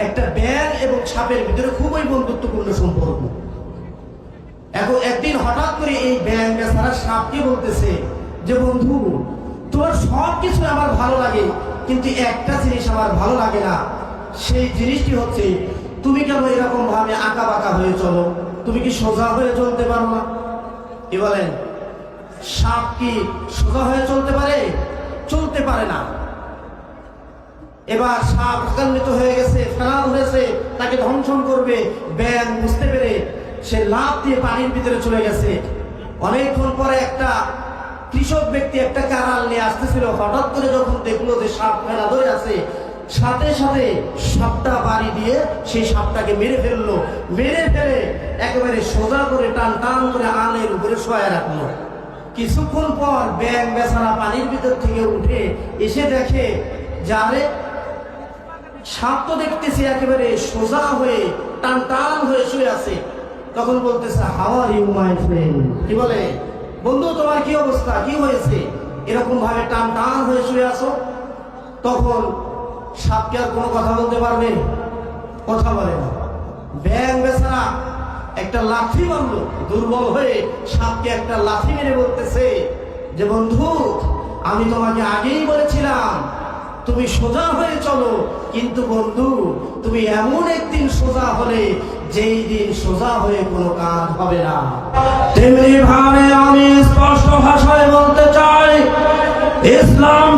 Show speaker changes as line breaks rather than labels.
একটা ব্যাঙ এবং সাপের ভিতরে খুবই বন্ধুত্বপূর্ণ সম্পর্ক। এখন একদিন হঠাৎ করে এই ব্যাঙ বেচারা সাপকে বলতেছে যে বন্ধু, তোমার সব কিছু আমার ভালো লাগে, কিন্তু একটা জিনিস আমার ভালো লাগে না। সেই জিনিসটি হচ্ছে তুমি কেন এরকম ভাবে আঁকা বাঁকা হয়ে চলো? তুমি কি সোজা হয়ে চলতে পারো না? কি বলেন? সাপ কি সোজা হয়ে চলতে পারে? চলতে পারে না। এবার সাপ রাগান্বিত হয়ে গেছে, ফেরার হয়েছে, তাকে ধ্বংসন করবে। ব্যাঙ বুঝতে পেরে সে লাফ দিয়ে পানির ভিতরে চলে গেছে। অনেকক্ষণ পরে একটা কৃষক ব্যক্তি একটা কাঁড়াল নিয়ে আসতেছিল। হঠাৎ করে যখন দেখলো যে সাপ ফেলা ধরে আছে, সাথে সাথে সাপটা বাড়ি দিয়ে সেই সাপটাকে মেরে ফেললো। মেরে ফেলে একেবারে সোজা করে টান টান করে আলের উপরে শোয়া রাখলো। কিছুক্ষণ পর ব্যাঙ বেচারা পানির ভিতর থেকে উঠে এসে দেখে যারে সাপ তো দেখতেছে একেবারে সোজা হয়ে টান টান হয়ে শুয়ে আছে। তখন বলতেছে, how are you my friend? কি বলে, বন্ধু তোমার কি অবস্থা, কি হয়েছে, এরকম ভাবে টান টান হয়ে শুয়ে আছো? তখন সাপকে আর কোনো কথা বলতে পারবে? কথা বলে না। ব্যাঙ বেচারা একটা লাঠি মারলো, দুর্বল হয়ে সাপকে একটা লাঠি মেরে বলতেছে যে বন্ধু, আমি তোমাকে আগেই বলেছিলাম তুমি সোজা হয়ে চলো, কিন্তু বন্ধু তুমি এমন একদিন সোজা হলে যেই দিন সোজা হয়ে কোনো কাজ হবে না। তেমনি ভাবে আমি স্পষ্ট ভাষায় বলতে চাই, ইসলাম